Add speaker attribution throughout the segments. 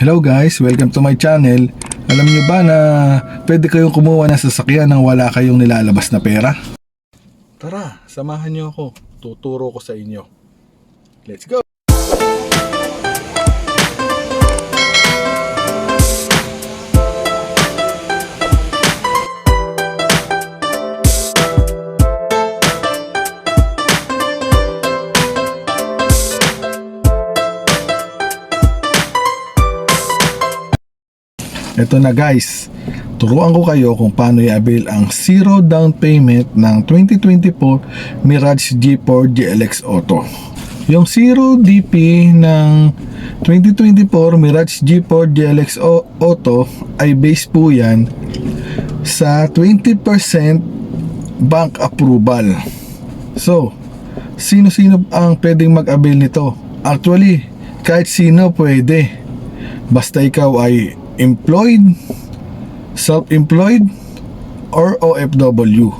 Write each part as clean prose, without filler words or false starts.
Speaker 1: Hello guys, welcome to my channel. Alam niyo ba na pwede kayong kumuha ng sasakyan nang wala kayong nilalabas na pera? Tara, samahan niyo ako. Tuturo ko sa inyo. Let's go! Ito na guys, turuan ko kayo kung paano i-avail ang zero down payment ng 2024 Mirage G4 GLX Auto. Yung zero DP ng 2024 Mirage G4 GLX Auto ay base po yan sa 20% bank approval. So, sino-sino ang pwedeng mag-avail nito? Actually, kahit sino pwede. Basta ikaw ay employed, self-employed, or OFW.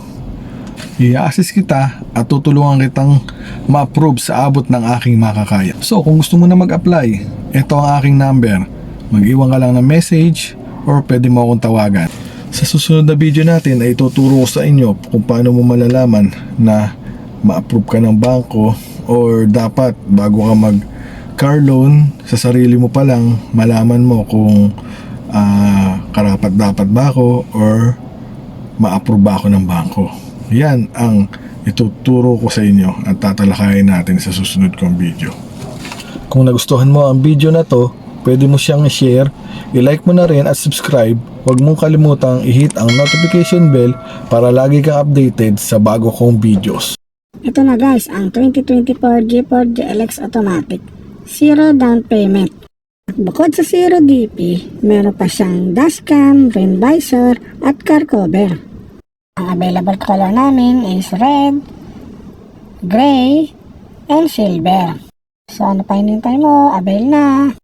Speaker 1: I-assist kita at tutulungan kitang ma-approve sa abot ng aking makakaya. So, kung gusto mo na mag-apply, ito ang aking number. Mag-iwan ka lang ng message or pwede mo akong tawagan. Sa susunod na video natin ay tuturo ko sa inyo kung paano mo malalaman na ma-approve ka ng bangko or dapat bago ka mag-car loan sa sarili mo pa lang, malaman mo kung karapat dapat ba ako or ma-approve ba ako ng bangko. Yan ang ituturo ko sa inyo at tatalakayin natin sa susunod kong video. Kung nagustuhan mo ang video na to, pwede mo siyang i-share, i-like mo na rin at subscribe. Huwag mong kalimutang i-hit ang notification bell para lagi kang updated sa bago kong videos.
Speaker 2: Ito na guys, ang 2024 G4 GLX Automatic. Zero down payment. Bukod sa zero DP, meron pa siyang dashcam, rain visor, at car cover. Ang available color namin is red, gray, and silver. So ano pa hinintay mo? Avail na!